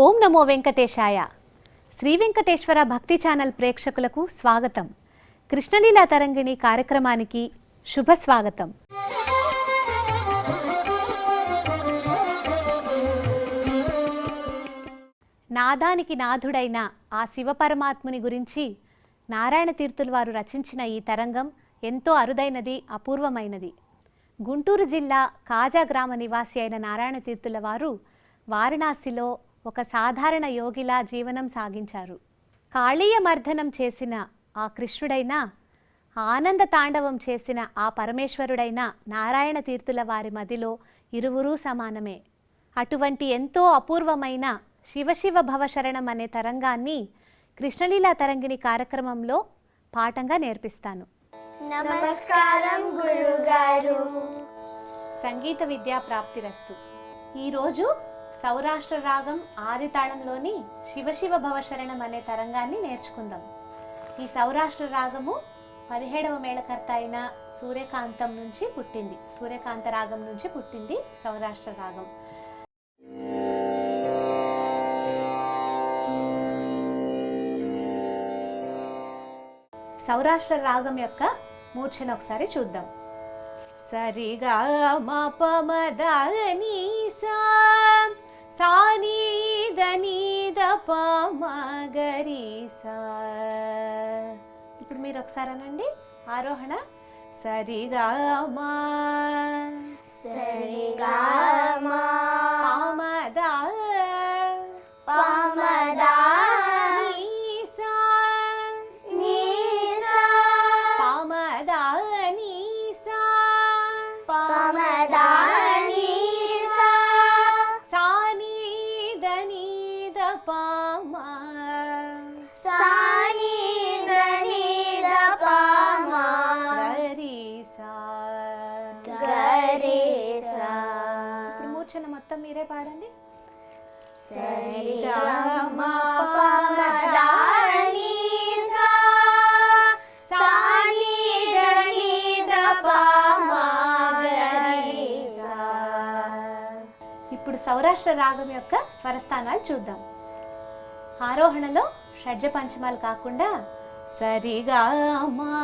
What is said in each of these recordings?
ఓం నమో వెంకటేశాయ. శ్రీ వెంకటేశ్వర భక్తి ఛానల్ ప్రేక్షకులకు స్వాగతం. కృష్ణలీలా తరంగిణి కార్యక్రమానికి శుభ స్వాగతం. నాదానికి నాథుడైన ఆ శివపరమాత్ముని గురించి నారాయణ తీర్థుల వారు రచించిన ఈ తరంగం ఎంతో అరుదైనది, అపూర్వమైనది. గుంటూరు జిల్లా కాజా గ్రామ నివాసి అయిన నారాయణ తీర్థుల వారు వారణాసిలో ఒక సాధారణ యోగిలా జీవనం సాగించారు. కాళీయ మర్దనం చేసిన ఆ కృష్ణుడైనా, ఆనంద తాండవం చేసిన ఆ పరమేశ్వరుడైన నారాయణ తీర్థుల వారి మదిలో ఇరువురూ సమానమే. అటువంటి ఎంతో అపూర్వమైన శివశివ భవశరణం అనే తరంగాన్ని కృష్ణలీలా తరంగిణి కార్యక్రమంలో పాఠంగా నేర్పిస్తాను. నమస్కారం గురుగారు. సంగీత విద్యా ప్రాప్తిరస్తు. ఈరోజు సౌరాష్ట్ర రాగం ఆది తాళంలోని శివశివ భవశరణం అనే తరంగాన్ని నేర్చుకుందాం. ఈ సౌరాష్ట్ర రాగము 17వ మేళకర్త అయిన సూర్యకాంతం నుంచి పుట్టింది. సూర్యకాంత రాగం నుంచి పుట్టింది సౌరాష్ట్ర రాగం. సౌరాష్ట్ర రాగం యొక్క మూర్ఛను ఒకసారి చూద్దాం. సరిగా మ ప మ ద ని సా సా ని ద ని ద ప మ గ రి సా. ఇప్పుడు మీరు ఒకసారి అనండి ఆరోహణ. సరిగా మ సరిగా మ ప మ ద ప మ ద ని సా ని సా ప మ ద ని సా ప మ ద ని సా సా ని ద ని ద ప మ సా ని ద ని ద ప మ గ రి సా. గ రి సా. ఇప్పుడు మూర్ఛన మొత్తం మీరే పాడండి. సరిగా మ ప మ ద ని సా సా ని ద ని ద ప మ గ రి సా. ఇప్పుడు సౌరాష్ట్ర రాగం యొక్క స్వరస్థానాలు చూద్దాం. ఆరోహణలో షడ్జ పంచమాలు కాకుండా సరిగా మా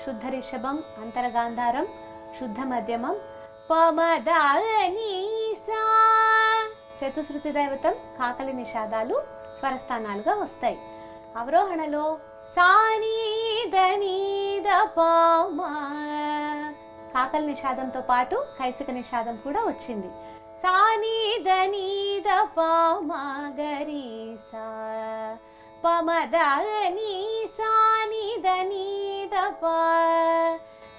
శుద్ధ రిషభం, అంతరగాంధారం, శుద్ధ మధ్యమం, పమద ని సా చతుశ్రుతి దైవతం, కాకలి నిషాదాలు స్వరస్థానాలుగా వస్తాయి. అవరోహణలో సా ని ద ని ద ప మ కాకలి నిషాదంతో పాటు కైసిక నిషాదం కూడా వచ్చింది. సా ని ద ని ద ప మ గ రి సా ప మ ద ని సా ని ద ని ద ప.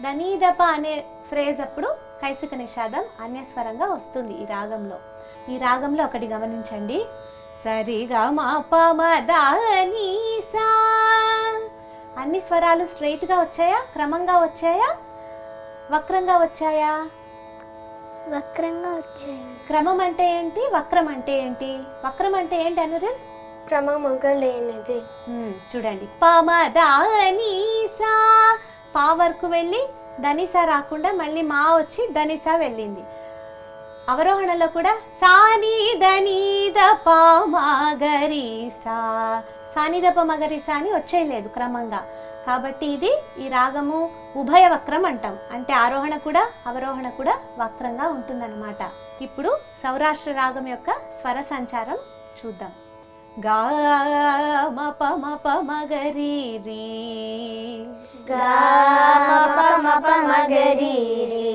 ద ని ద ప అనే ఫ్రేజ్ అప్పుడు కైసిక నిషాదం అన్యస్వరంగా వస్తుంది ఈ రాగంలో. ఈ రాగంలో ఒకటి గమనించండి. సరిగా మ ప మ ద ని సా అన్ని స్వరాలు స్ట్రైట్ గా వచ్చాయా, క్రమంగా వచ్చాయా, వక్రంగా వచ్చాయా? వక్రంగా వచ్చాయి. క్రమం అంటే ఏంటి, వక్రం అంటే ఏంటి? వక్రం అంటే ఏంటి అనురుద్? క్రమముగా లేనిది. చూడండి, ప మ ద ని సా పా వరకు వెళ్ళి ధనిసా రాకుండా మళ్ళీ మా వచ్చి ధనిసా వెళ్ళింది. అవరోహణలో కూడా సా ని ద ని ద ప మ గ రి సా సా ని ద ప మ గ రి సా అని వచ్చేయలేదు క్రమంగా. కాబట్టి ఇది ఈ రాగము ఉభయ వక్రం అంటాం. అంటే ఆరోహణ కూడా అవరోహణ కూడా వక్రంగా ఉంటుందన్నమాట. ఇప్పుడు సౌరాష్ట్ర రాగం యొక్క స్వర సంచారం చూద్దాం. గా మ ప మ ప మ గ రి రి గా మ ప మ ప మ గ రి రి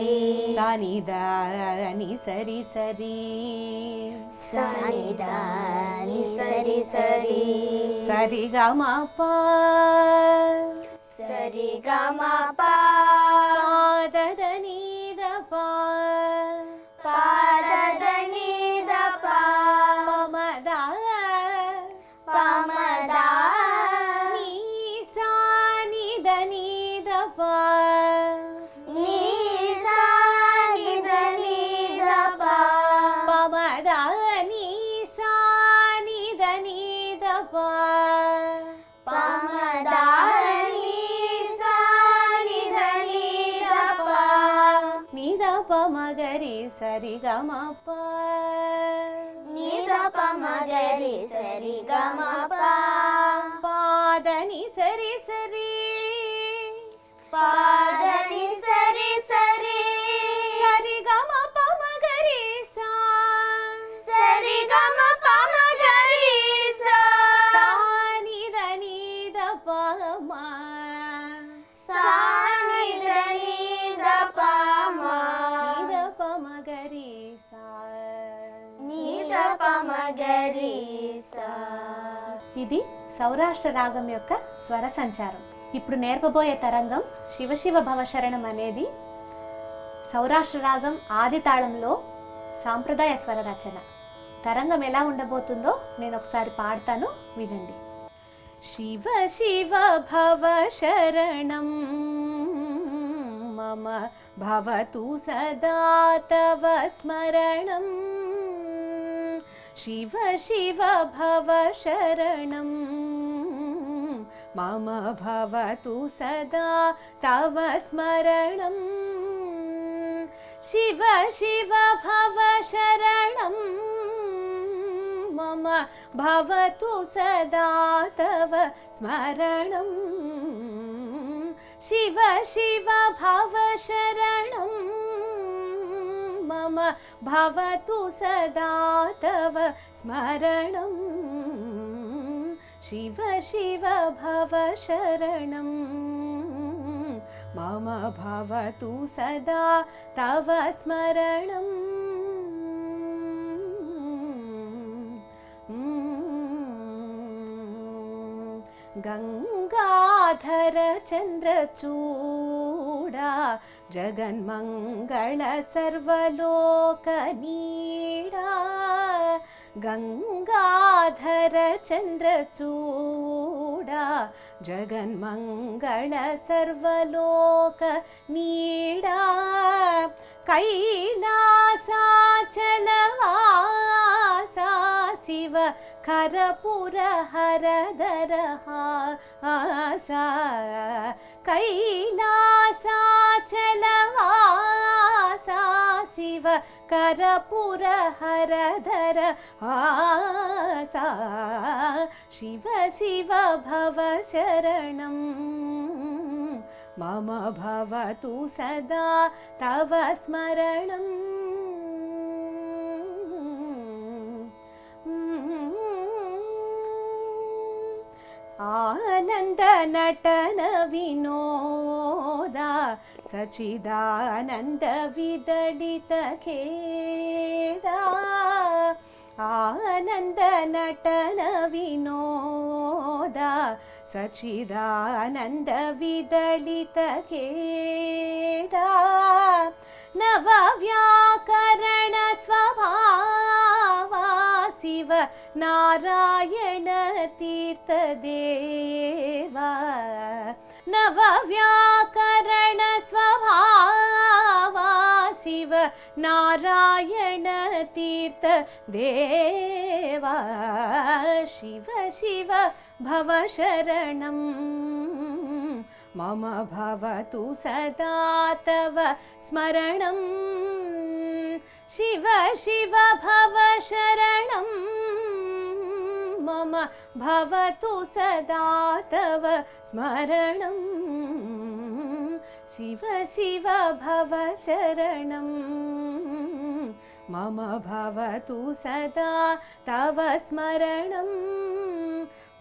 సా ని ద ని సరి సరి సా ని ద ని సరి సరి సరి గా మ ప సరి గా మ ప ద ద ని ద ప ప ద ద ని ద ప ప మ ద ప మ ద ని సా ని ద ని ద ప ని సా ని ద ని ద ప ప మ ద ని సా ని ద ని ద ప ప మ ద ని సా ని ద ని ద ప ని ద ప మగరి సరి గమ ప ని ద ప మగరి సరి గమ ప పాదని సరి సరి పాదని సరి సరి సరి గమ ప మగరి సా సరి గమ ప మగరి సా ని ద ప మ సా ని ద ప మ ని ద ప మగరి సా ని ద ప మగరి సా. ఇది సౌరాష్ట్ర రాగం యొక్క స్వర సంచారం. ఇప్పుడు నేర్పబోయే తరంగం శివ శివ భవ శరణం అనేది సౌరాష్ట్ర రాగం ఆది తాళంలో సాంప్రదాయ స్వర రచన. తరంగం ఎలా ఉండబోతుందో నేను ఒకసారి పాడతాను, వినండి. శివ శివ భవ శరణం మమ భవతు సదా తవ స్మరణం. శివ శివ భవ శరణం మమ భవతు సదా తవ స్మరణం. శివ శివ భవ శరణం మమ భవతు సదా తవ స్మరణం. శివ శివ భవ శరణం మమ భవతు సదా తవ స్మరణం. శివ శివ భవ శరణం మమ భవతు సదా తవ స్మరణం. గంగాధర చంద్రచూడా జగన్మంగళ సర్వలోక నీడా. గంగాధర చంద్రచూడా జగన్మంగళ సర్వలోక నీడా. కైలాసాచలవాసా శివ కరపుర హరధర హాసా. కైలాసాచలవాసా శివ కరపుర హరధర హాసా. శివ శివ భవ శరణం మమ భవతు సదా తవ స్మరణం. ఆనంద నటన వినోదా సచిదానంద విదళిత ఖేదా. ఆనంద నటన వినోదా సచిదానంద విదళిత ఖేదా. నవ వ్యాకరణ స్వభావా శివ నారాయణ తీర్థదేవా. నవ వ్యాకరణ స్వభావా శివ నారాయణ తీర్థదేవా. శివ శివ భవ శరణం మమ భవతు సదా తవ స్మరణం. శివ శివ భవ శరణం మమ భవతు సదా తవ స్మరణం. శివ శివ భవ శరణం మమ భవతు సదా తవ స్మరణం.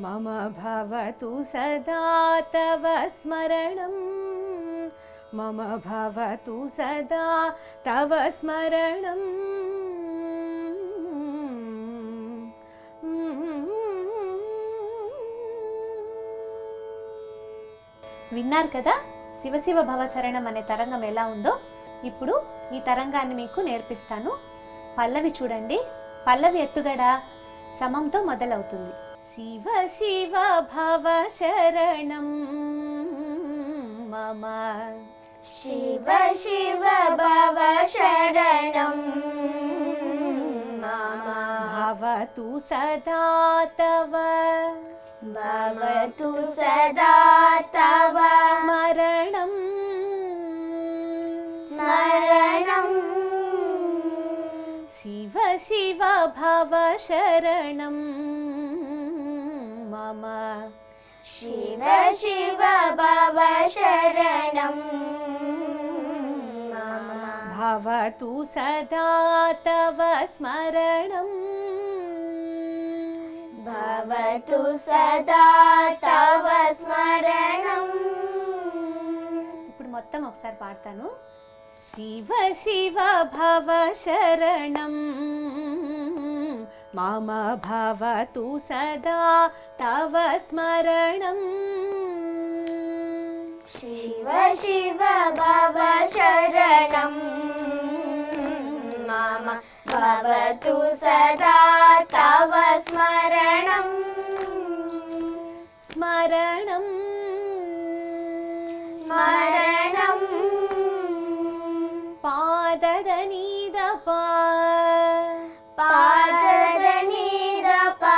మమ భవతు సదా తవ స్మరణం. మమ భవతు సదా తవ స్మరణం. విన్నారు కదా శివ శివ భవ శరణం అనే తరంగం ఎలా ఉందో. ఇప్పుడు ఈ తరంగాన్ని మీకు నేర్పిస్తాను. పల్లవి చూడండి. పల్లవి ఎత్తుగడ సమంతో మొదలవుతుంది. శివ శివ భవ శరణం మమ. శివ శివ భవ శరణం మమ. భవతు సదా తవ. భవతు సదా తవ స్మరణం. స్మరణం. शरणं शिव शिव भव शरणं मम शिव शिव भव शरणं मम भवतु सदा तव स्मरणं भवतु सदा तव स्मरणं ఇప్పుడు మొత్తం ఒకసారి పాడతాను शिव शिव भव शरणं मम भवतु सदा तव स्मरणं शिव शिव भव शरणं मम भवतु सदा तव स्मरणं स्मरणं स्मरणं पाददनीदपा पाददनीदपा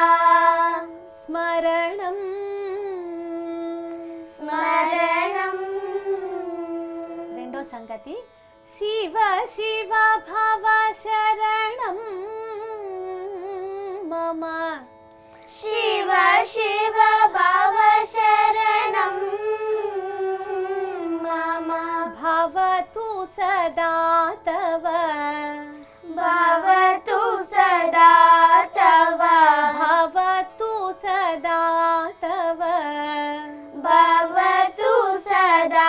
स्मरणं स्मरणं రెండో సంగతి शिव शिव भव शरणं मम शिव शिव भव शरणं मम भवतु सदा तव भवतु सदा तव भवतु सदा तव भवतु सदा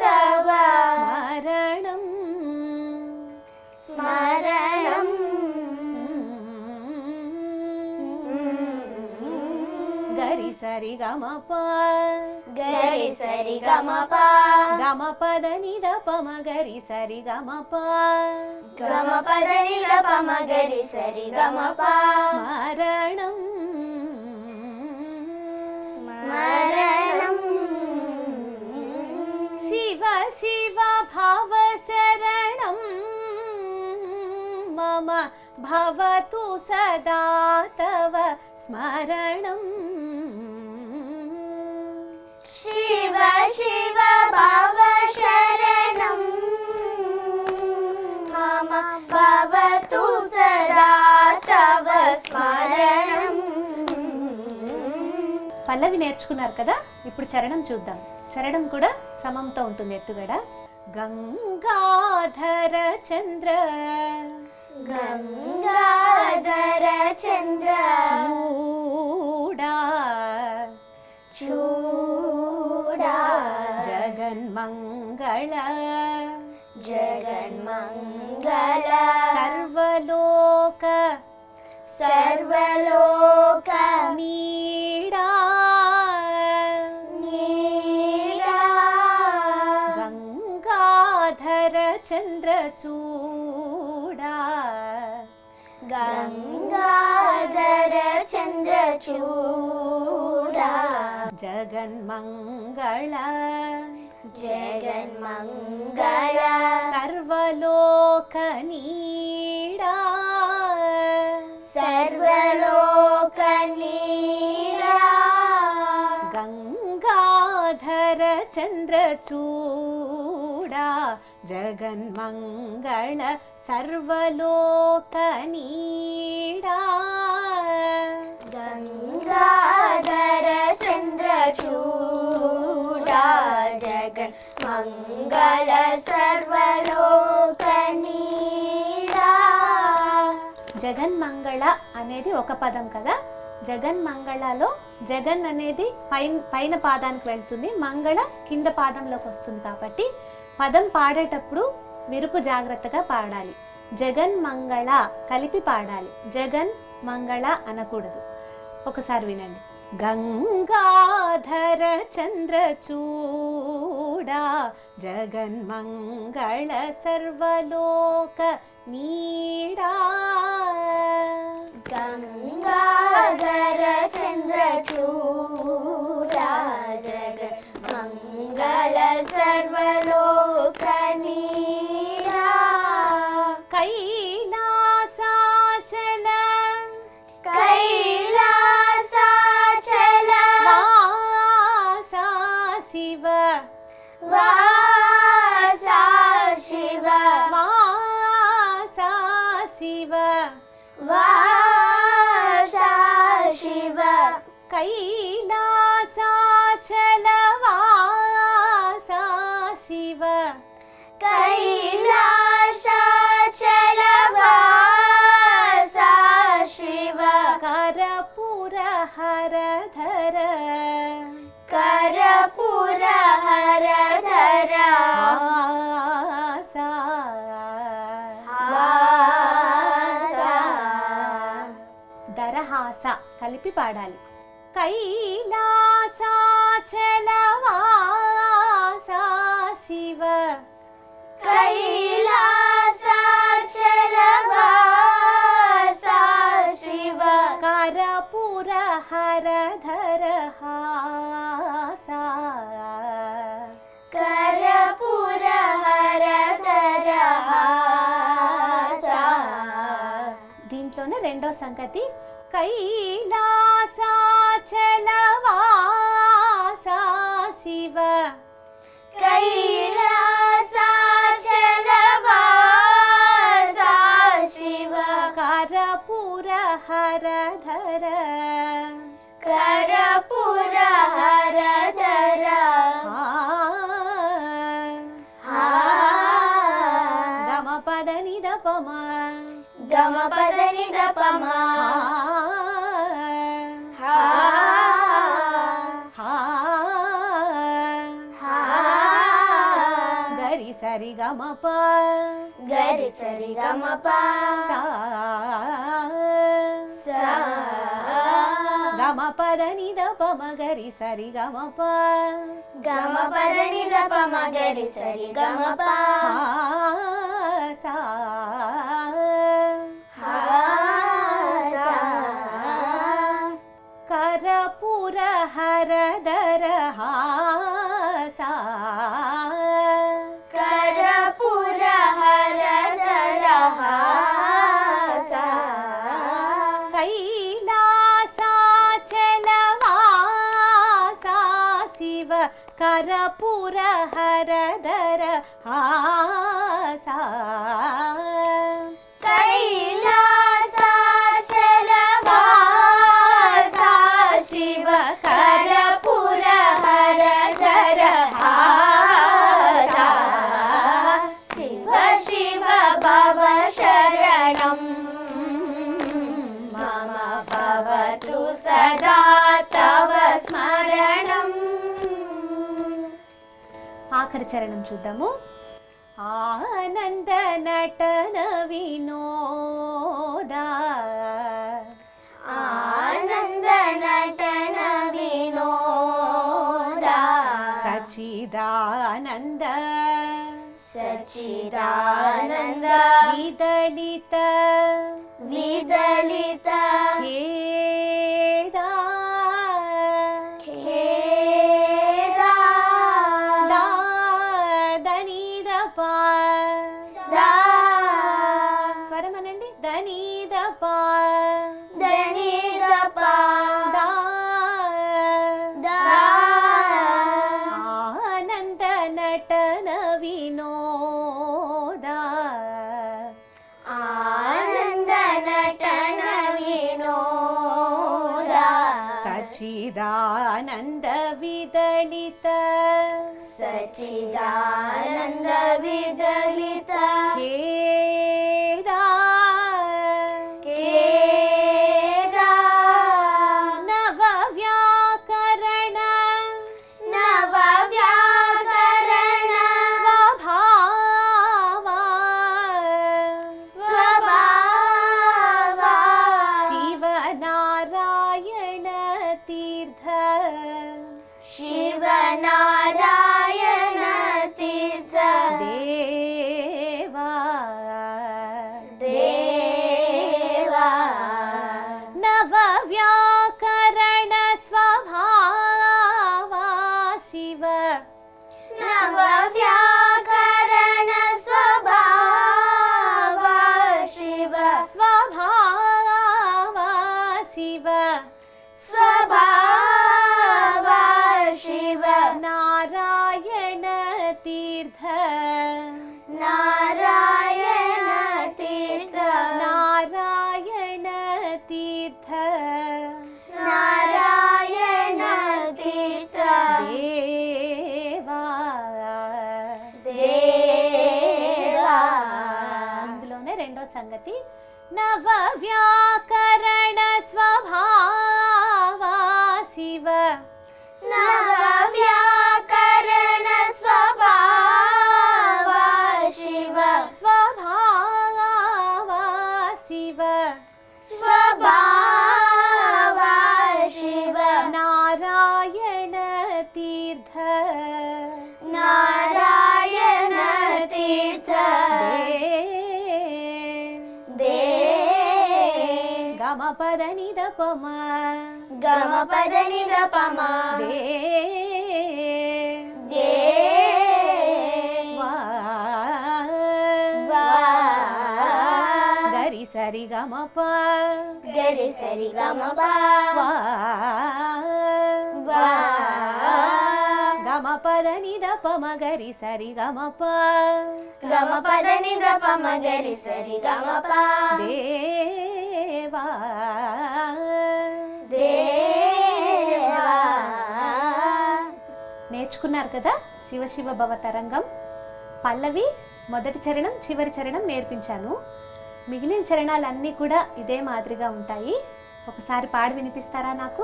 तव स्मरणं स्मरणं गरि सरि गम प गरि सरि गम प गम पद निद पम गरि सरि गम प गम पद निद पम गरि सरि गम प स्मरणं स्मरणं शिव शिव भव शरणं मम भवतु सदा तव स्मरणं शिव शिव भव शरणं मम भवतु सदा तव स्मरणं పల్లవి నేర్చుకున్నారు కదా ఇప్పుడు చరణం చూద్దాం చరణం కూడా సమంతో ఉంటుంది ఎత్తుగడ గంగాధర చంద్ర गंगाधर चंद्र చూడా चूड़ा జగన్మంగళ जगन्मंगल సర్వలోక सर्वलोक నీడా नीला గంగాధర చంద్ర చూడా गंगाधर चंद्र चूड़ा జగన్మంగళ जगन्मंगल సర్వలోక నీడా सर्वलोक नीला గంగాధర చంద్ర చూడా జగన్మంగళ సర్వలోక నీడా गंगाधर चंद्र चूड़ा जगन मंगल सर्वलोक नीला జగన్మంగళ అనేది ఒక పదం కదా జగన్మంగళలో జగన్ అనేది పైన పాదానికి వెళ్తుంది మంగళ కింద పాదంలోకి వస్తుంది కాబట్టి పదం పాడేటప్పుడు విరుపు జాగ్రత్తగా పాడాలి జగన్మంగళ కలిపి పాడాలి జగన్ మంగళ అనకూడదు ఒకసారి వినండి గంగాధర చంద్ర చూడా జగన్మంగళ సర్వలోక నీడా गंगाधर चंद्र चूड़ा जगन मंगल सर्वलोक नीला कैलासाचल कैलासाचल वासा शिव वासा शिव वासा शिव कैलासाचलवासा शिव कैलासाचलवासा शिव करपुरहरधर कर्पूरहरधर हासा वासा దరహాస కలిపి పాడాలి. కైలాసాచలవాసా శివ कैलासाचलवासा शिव करपुरहरधर हासा कर्पूरहरधर हासा దీంట్లోనే రెండో సంగతి కైలాసాచలవాసా శివ कैलासाचलवासा शिव करपुरहरधर कर्पूरहरधर గమపద నిదపమ गमपद निदपम గరి సరి గమప गरि सरि गमप సా सा గమపద నిదపమ గరి సరి గమప गमपद निदपम गरि सरि गमप సా सा करपुरहरधर हासा कर्पूरहरधर हासा कैलासाचलवासा शिव करपुरहरधर हासा कैलासाचलवासा शिव कर्पूरहरधर हासा शिव शिव भव शरणं मम भवतु सदा तव स्मरणम् ఆఖరి చరణం చూద్దాము. ఆనంద నటన వినోద आनन्द नटन विनोद సచిదానంద सच्चिदानन्द విదళిత विदलित ఖేదా खेदा దనిదప दा స్వరం అనండి దనిదప दनिदप దా दा ఆనంద నటన వినోద आनन्द नटन विनोद సచిదానంద విదళిత सच्चिदानन्द विदलित ఖేదా खेदा నవ వ్యాకరణ नव व्याकरण స్వభావ स्वभाव శివనారాయణ తీర్థ शिवनारायण तीर्थ దేవా देवा నవ వ్యాకరణ స్వభావ శివ नव व्याकरण स्वभाव शिव స్వభావ శివ स्वभाव शिव నారాయణ తీర్థ तीर्थ नारायण तीर्थ देवा देवा ఇందులోనే రెండో సంగతి నవ వ్యాకరణ స్వభావ శివ नव व्याकरण स्वभाव शिव స్వభావ శివ स्वभाव शिव నారాయణ తీర్థ नारायण तीर्थ दे గమ పద నిద పమ गम पद निद पम దే देवा గరి సరి గమ ప गरि सरि गम గమ పద నిద పమ గరి సరి గమ ప गम पद निद पम गरि सरि गम దేవా देवा నేర్చుకున్నారు కదా శివ శివ భవ తరంగం పల్లవి మొదటి చరణం చివరి చరణం నేర్పించాను. మిగిలిన చరణాలన్నీ కూడా ఇదే మాదిరిగా ఉంటాయి. ఒకసారి పాడి వినిపిస్తారా నాకు?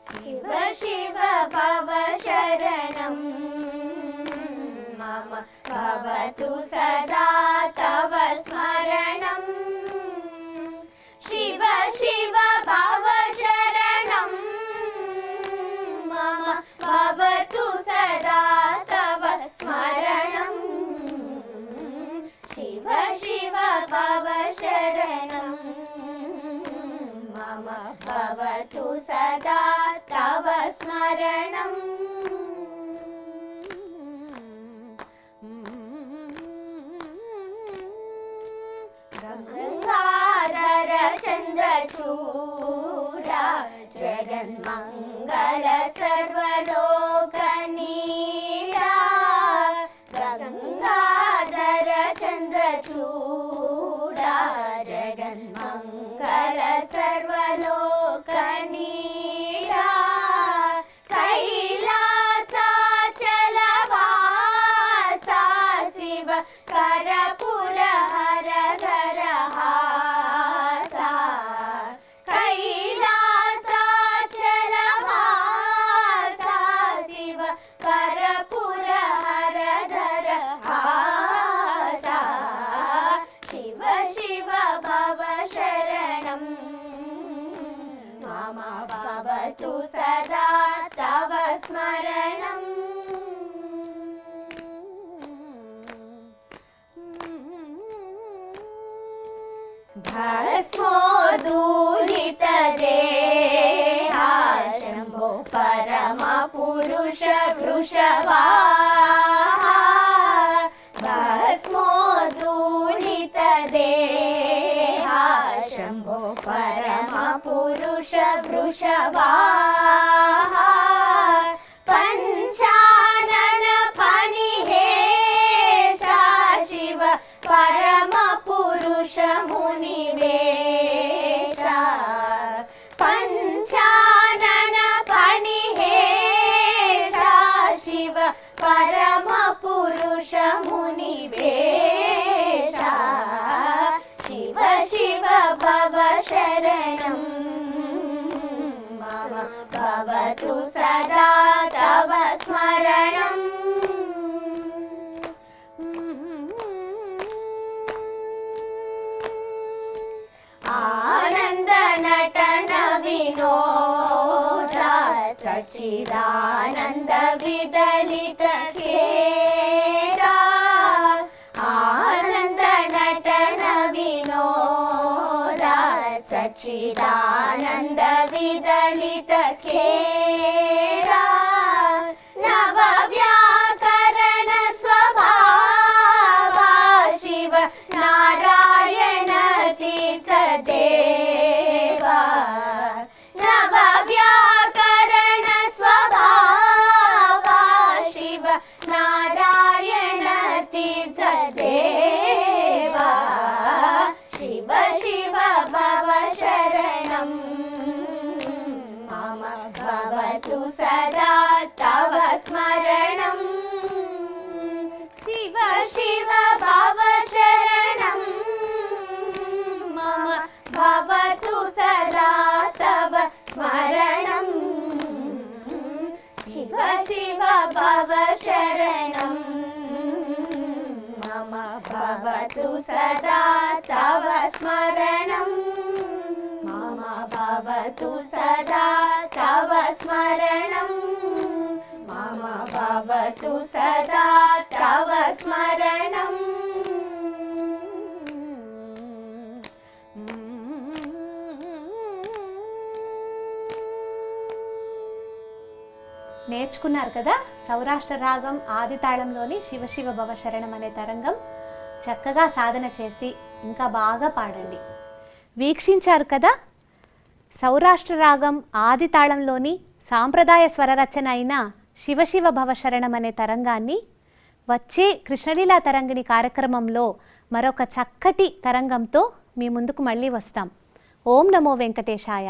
शिव शिव भव शरणं मम भवतु सदा तव स्मरणं शिव शिव भव शरणं मम भवतु सदा तव स्मरणं शिव शिव भव शरणं मम भवतु सदा तव स्मरणं गंगाधर चंद्रचूड़ा जगन्मंगल सर्वलोकनीड़ा गंगाधर चंद्रचूड़ा जगन्मंगल सर्वलोकनीड़ा कैलासाचलवासा शिव करपुर हर घरहासा कैलासाचलवासा शिव करपुर हर घरहासा शिव शिव भव शरणं मम भवतु सदा तव स्मरणं भस्मोदूलित देहा शम्भो परम पुरुष वृषवाहा भस्मोदूलित देहा शम्भो परम पुरुष वृषवाहा पंचानन फणिहेशा शिव परम पुरुष मुनिवेशा पंचानन फणिहेशा शिव परम पुरुष मुनिवेशा शिव शिव भव शरणं मम भवतु सदा तव स्मरणं आनंद नटन विनोदा सच्चिदानंद विदलित खेरा आनंद नटन विनोदा सच्चिदानंद विदलित खेरा नव व्याकरण स्वभावा शिव नारायण तीर्थ देवा नव व्याकरण स्वभावा शिव नारायण तीर्थ देवा शिव शिव भव शरणं स्मरणं शिव शिव भवशरणं मम भवतु सदा तव स्मरणं शिव शिव भवशरणं मम भवतु सदा तव स्मरणं मम भवतु सदा तव स्मरणं मम भवतु सदा तव स्मरणं నేర్చుకున్నారు కదా సౌరాష్ట్ర రాగం ఆది తాళంలోని శివ శివ భవ శరణం అనే తరంగం. చక్కగా సాధన చేసి ఇంకా బాగా పాడండి. వీక్షించారు కదా సౌరాష్ట్ర రాగం ఆది తాళంలోని సాంప్రదాయ స్వరరచన అయిన శివ శివ భవ శరణం అనే తరంగాన్ని. వచ్చే కృష్ణలీలా తరంగిణి కార్యక్రమంలో మరొక చక్కటి తరంగంతో మీ ముందుకు మళ్ళీ వస్తాం. ఓం నమో వెంకటేశాయ.